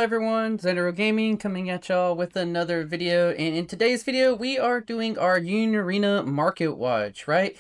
everyone, Xandero Gaming coming at y'all with another video, and in today's video we are doing our unionarena market watch, right?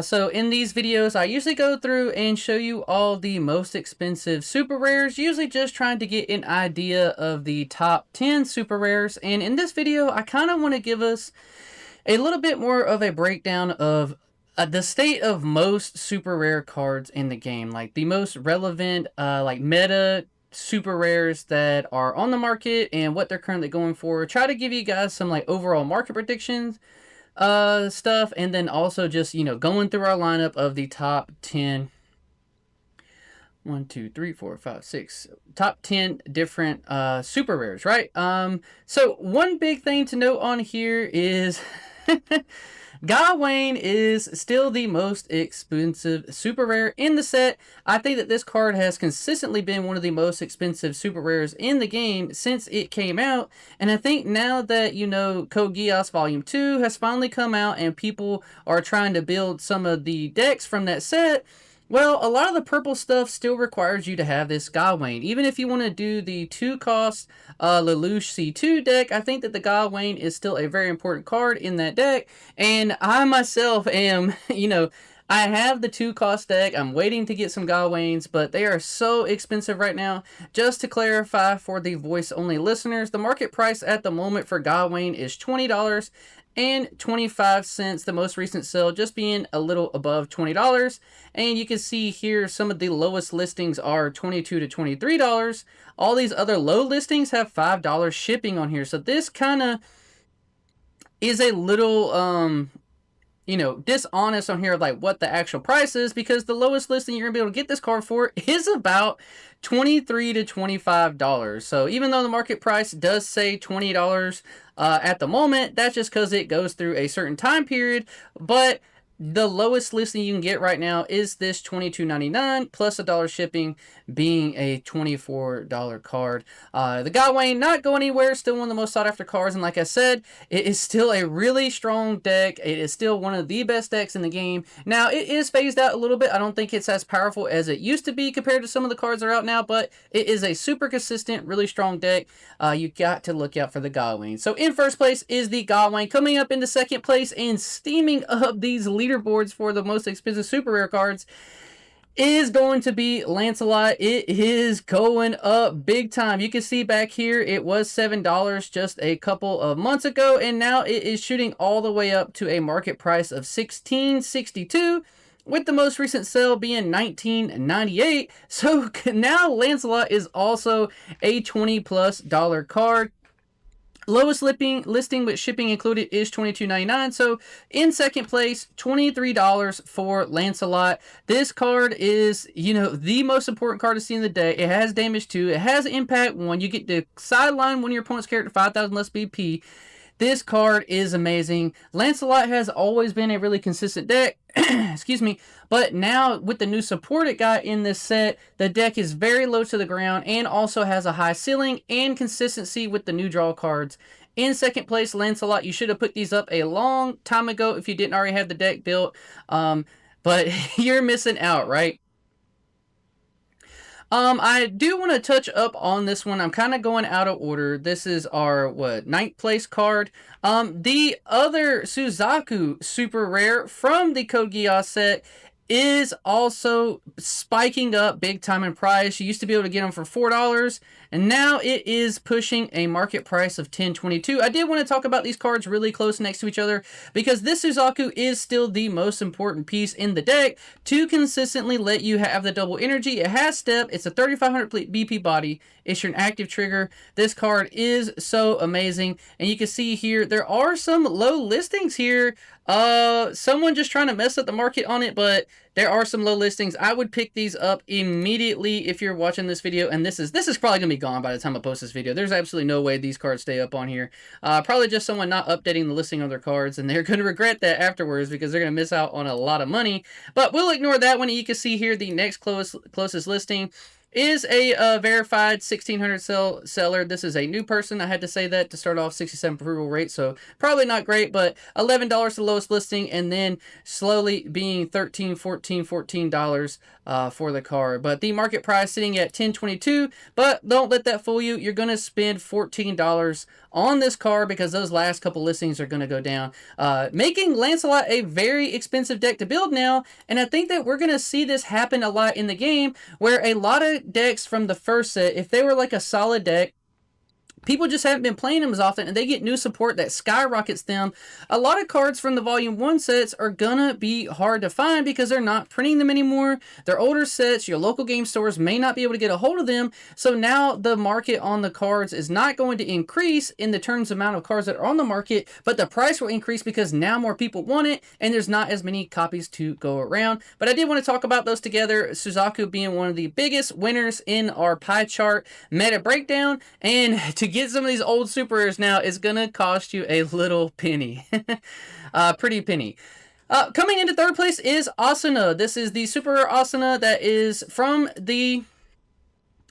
So in these videos I usually go through and show you all the most expensive super rares, usually just trying to get an idea of the top 10 super rares, and in this video I kind of want to give us a little bit more of a breakdown of the state of most super rare cards in the game, like the most relevant like meta super rares that are on the market and what they're currently going for. Try to give you guys some like overall market predictions stuff, and then also just, you know, going through our lineup of the top 10 1 2 3 4 5 6 top 10 different super rares, right? So one big thing to note on here is Gawain is still the most expensive super rare in the set. I think that this card has consistently been one of the most expensive super rares in the game since it came out. And I think now that, you know, Code Geass Volume 2 has finally come out and people are trying to build some of the decks from that set, well, a lot of the purple stuff still requires you to have this Gawain. Even if you want to do the 2-cost Lelouch C2 deck, I think that the Gawain is still a very important card in that deck. And I myself am, you know, I have the 2-cost deck. I'm waiting to get some Gawains, but they are so expensive right now. Just to clarify for the voice-only listeners, the market price at the moment for Gawain is $20 and 25 cents, the most recent sale just being a little above $20. And you can see here some of the lowest listings are $22 to $23. All these other low listings have $5 shipping on here. So this kind of is a little you know, dishonest on here, like what the actual price is, because the lowest listing you're gonna be able to get this card for is about $23 to $25. So even though the market price does say $20 at the moment, that's just because it goes through a certain time period. But the lowest listing you can get right now is this $22.99 plus $1 shipping, being a $24 card. The Gawain not going anywhere, still one of the most sought after cards, and like I said, it is still a really strong deck. It is still one of the best decks in the game. Now it is phased out a little bit. I don't think it's as powerful as it used to be compared to some of the cards that are out now, but it is a super consistent, really strong deck. You got to look out for the Gawain. So in first place is the Gawain. Coming up into second place and steaming up these leaderboards for the most expensive super rare cards is going to be Lancelot. It is going up big time. You can see back here it was $7 just a couple of months ago, and now it is shooting all the way up to a market price of $16.62, with the most recent sale being $19.98. So now Lancelot is also a $20+ card. Lowest listing with shipping included is $22.99. So in second place, $23 for Lancelot. This card is, you know, the most important card to see in the day. It has damage 2. It has impact 1. You get to sideline one of your opponent's character 5,000 less BP. This card is amazing. Lancelot has always been a really consistent deck. Excuse me. But now with the new support it got in this set, the deck is very low to the ground and also has a high ceiling and consistency with the new draw cards. In second place, Lancelot, you should have put these up a long time ago if you didn't already have the deck built. But you're missing out, right? I do want to touch up on this one. I'm kind of going out of order. This is our, ninth place card. The other Suzaku super rare from the Code Geass set is also spiking up big time in price. You used to be able to get them for $4, and now it is pushing a market price of $10.22. I did want to talk about these cards really close next to each other because this Suzaku is still the most important piece in the deck to consistently let you have the double energy. It has step. It's a 3,500 BP body. It's your active trigger. This card is so amazing, and you can see here there are some low listings here. Someone just trying to mess up the market on it, but there are some low listings. I would pick these up immediately if you're watching this video, and this is probably gonna be gone by the time I post this video. There's absolutely no way these cards stay up on here. Probably just someone not updating the listing of their cards, and they're gonna regret that afterwards because they're gonna miss out on a lot of money. But we'll ignore that one. You can see here the next closest listing is a verified 1600 seller. This is a new person. I had to say that to start off. 67 approval rate, so probably not great, but $11 the lowest listing, and then slowly being $13, $14 for the card. But the market price sitting at $10.22. But don't let that fool you. You're gonna spend $14 on this card because those last couple listings are gonna go down, making Lancelot a very expensive deck to build now. And I think that we're gonna see this happen a lot in the game, where a lot of decks from the first set, if they were like a solid deck, people just haven't been playing them as often, and they get new support that skyrockets them. A lot of cards from the Volume 1 sets are gonna be hard to find because they're not printing them anymore. They're older sets. Your local game stores may not be able to get a hold of them. So now the market on the cards is not going to increase in the terms amount of cards that are on the market, but the price will increase because now more people want it, and there's not as many copies to go around. But I did want to talk about those together. Suzaku being one of the biggest winners in our pie chart meta breakdown, and to get some of these old super rares now is gonna cost you a little penny. Pretty penny. Coming into third place is Asuna. This is the super rare Asuna that is from the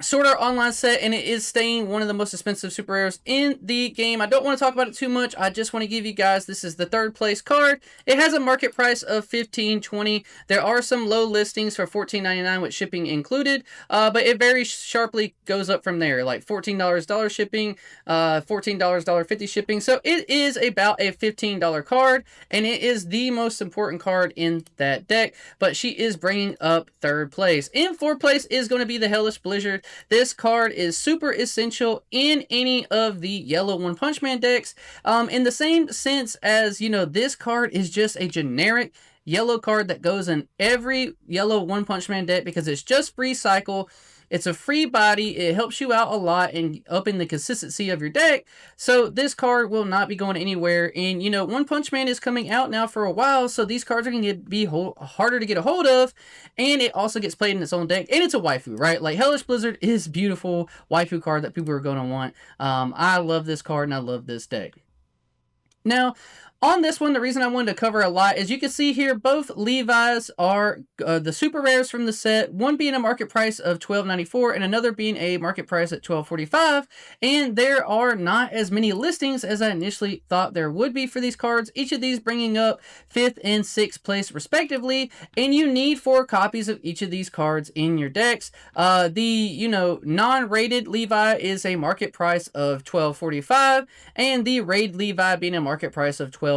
Sword Art Online set, and it is staying one of the most expensive super rares in the game. I don't want to talk about it too much. I just want to give you guys, this is the third place card. It has a market price of $15.20. There are some low listings for $14.99 with shipping included, but it very sharply goes up from there, like $14 dollar shipping, $14 $1.50 shipping. So it is about a $15 card, and it is the most important card in that deck, but she is bringing up third place. In fourth place is going to be the Hellish Blizzard. This card is super essential in any of the yellow One Punch Man decks, in the same sense as, you know, this card is just a generic yellow card that goes in every yellow One Punch Man deck because it's just free cycle. It's a free body. It helps you out a lot in upping the consistency of your deck. So this card will not be going anywhere. And, you know, One Punch Man is coming out now for a while, so these cards are going to be harder to get a hold of. And it also gets played in its own deck. And it's a waifu, right? Like, Hellish Blizzard is beautiful waifu card that people are going to want. I love this card and I love this deck. Now, on this one, the reason I wanted to cover a lot is you can see here both Levi's are the super rares from the set, one being a market price of $12.94 and another being a market price at $12.45, and there are not as many listings as I initially thought there would be for these cards, each of these bringing up 5th and 6th place respectively, and you need 4 copies of each of these cards in your decks. The non-rated Levi is a market price of $12.45, and the raid Levi being a market price of $12.94,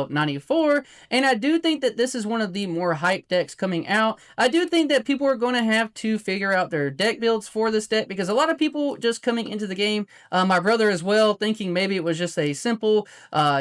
and I do think that this is one of the more hype decks coming out. I do think that people are going to have to figure out their deck builds for this deck because a lot of people just coming into the game, my brother as well, thinking maybe it was just a simple,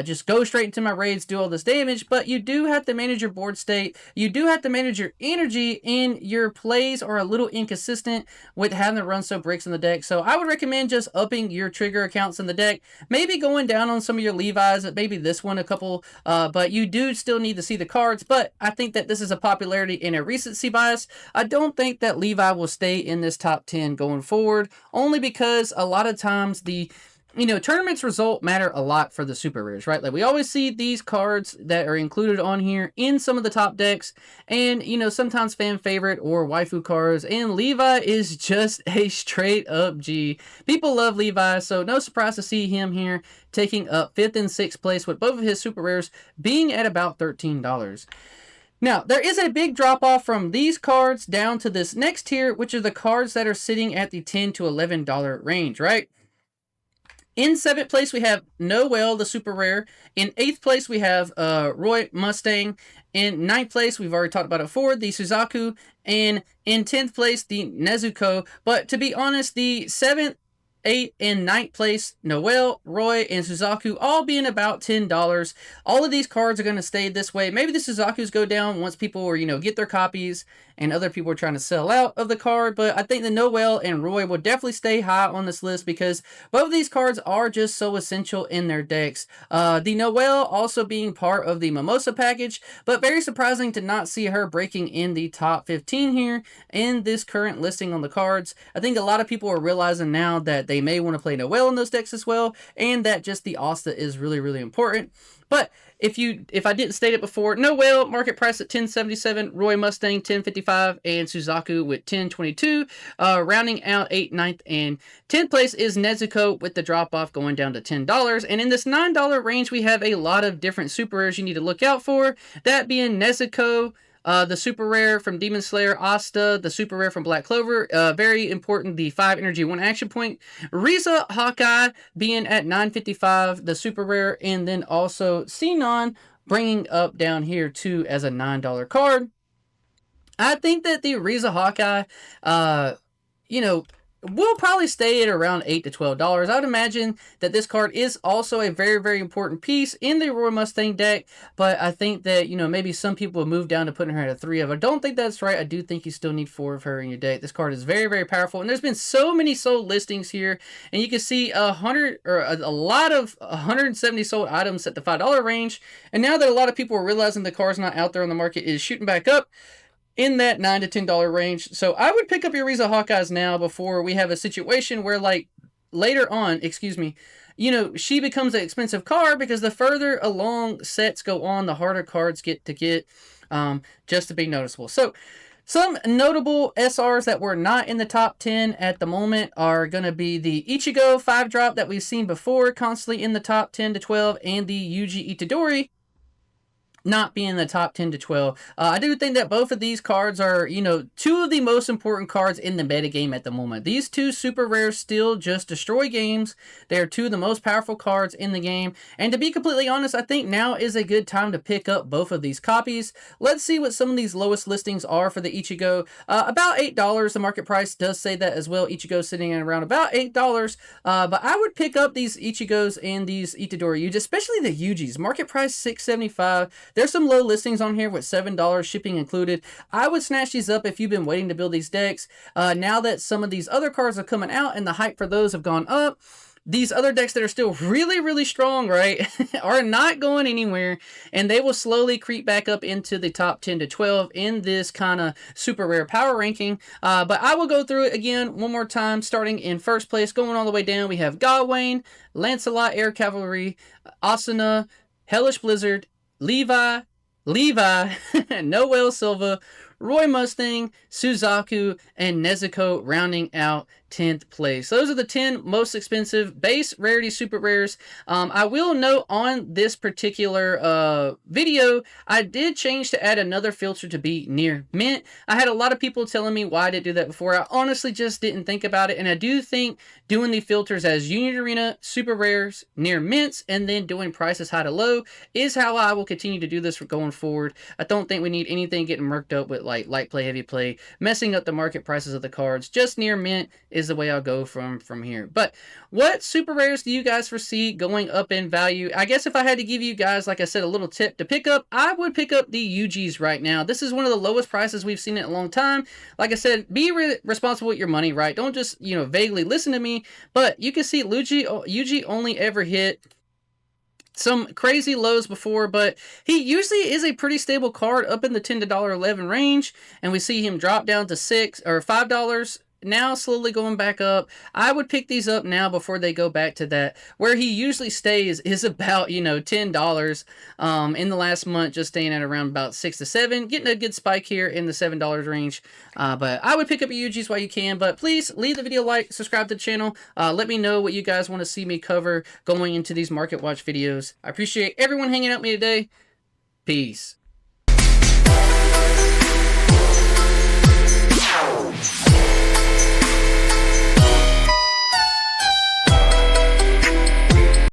just go straight into my raids, do all this damage, but you do have to manage your board state, you do have to manage your energy, and your plays are a little inconsistent with having to run some breaks in the deck. So I would recommend just upping your trigger accounts in the deck, maybe going down on some of your Levi's, maybe this one a couple, but you do still need to see the cards. But I think that this is a popularity and a recency bias. I don't think that Levi will stay in this top 10 going forward, only because a lot of times the tournaments result matter a lot for the super rares, right? Like, we always see these cards that are included on here in some of the top decks, and, sometimes fan favorite or waifu cards, and Levi is just a straight up G. People love Levi, so no surprise to see him here taking up 5th and 6th place with both of his super rares being at about $13. Now, there is a big drop off from these cards down to this next tier, which are the cards that are sitting at the $10 to $11 range, right? In 7th place, we have Noel, the super rare. In 8th place, we have Roy Mustang. In 9th place, we've already talked about it before, the Suzaku. And in 10th place, the Nezuko. But to be honest, the 7th, 8th, and 9th place, Noel, Roy, and Suzaku all being about $10. All of these cards are going to stay this way. Maybe the Suzakus go down once people are, get their copies and other people are trying to sell out of the card, but I think the Noel and Roy will definitely stay high on this list because both of these cards are just so essential in their decks. The Noel also being part of the Mimosa package, but very surprising to not see her breaking in the top 15 here in this current listing on the cards. I think a lot of people are realizing now that they may want to play Noel in those decks as well, and that just the Asta is really, really important. But if I didn't state it before, Noel market price at 1077, Roy Mustang 1055, and Suzaku with 1022. Rounding out 8th, 9th, and 10th place is Nezuko with the drop off going down to $10. And in this $9 range, we have a lot of different super rares you need to look out for. That being Nezuko, the super rare from Demon Slayer, Asta, the super rare from Black Clover, very important, the 5 energy 1 action point, Riza Hawkeye being at 955, the super rare, and then also Xenon bringing up down here too as a $9 card. I think that the Riza Hawkeye, you know, will probably stay at around $8 to $12. I would imagine that this card is also a very, very important piece in the Roy Mustang deck, but I think that, maybe some people will move down to putting her at a 3 of. I don't think that's right. I do think you still need 4 of her in your deck. This card is very, very powerful, and there's been so many sold listings here, and you can see a lot of 170 sold items at the $5 range, and now that a lot of people are realizing the card's not out there on the market, is shooting back up in that $9 to $10 range. So I would pick up your Riza Hawkeyes now before we have a situation where, like, later on, she becomes an expensive card, because the further along sets go on, the harder cards get just to be noticeable. So some notable SRs that were not in the top 10 at the moment are going to be the Ichigo 5-drop that we've seen before, constantly in the top 10 to 12, and the Yuji Itadori not being in the top 10 to 12. I do think that both of these cards are, two of the most important cards in the metagame at the moment. These two super rares still just destroy games. They're two of the most powerful cards in the game. And to be completely honest, I think now is a good time to pick up both of these copies. Let's see what some of these lowest listings are for the Ichigo. About $8. The market price does say that as well. Ichigo sitting at around about $8. But I would pick up these Ichigos and these Itadori Yujis, especially the Yujis. Market price $6.75. There's some low listings on here with $7 shipping included. I would snatch these up if you've been waiting to build these decks. Now that some of these other cards are coming out and the hype for those have gone up, these other decks that are still really, really strong, right, are not going anywhere, and they will slowly creep back up into the top 10 to 12 in this kind of super rare power ranking. But I will go through it again one more time, starting in first place, going all the way down. We have Gawain, Lancelot Air Cavalry, Asuna, Hellish Blizzard, Levi, Noel Silva, Roy Mustang, Suzaku, and Nezuko rounding out 10th place. Those are the 10 most expensive base rarity super rares. I will note on this particular video, I did change to add another filter to be near mint. I had a lot of people telling me why I didn't do that before. I honestly just didn't think about it, and I do think doing the filters as Union Arena, super rares, near mints, and then doing prices high to low is how I will continue to do this going forward. I don't think we need anything getting murked up with like light play, heavy play, messing up the market prices of the cards. Just near mint is the way I'll go from here. But what super rares do you guys foresee going up in value? I guess if I had to give you guys, like I said, a little tip to pick up, I would pick up the UGs right now. This is one of the lowest prices we've seen in a long time. Like I said, be responsible with your money, right? Don't just, vaguely listen to me. But you can see UG only ever hit some crazy lows before, but he usually is a pretty stable card up in the $10 to $11 range, and we see him drop down to $6 or $5, now slowly going back up. I would pick these up now before they go back to that. Where he usually stays is about, $10 in the last month, just staying at around about 6 to 7, getting a good spike here in the $7 range. But I would pick up your UGs while you can, but please leave the video like, subscribe to the channel. Let me know what you guys want to see me cover going into these Market Watch videos. I appreciate everyone hanging out with me today. Peace.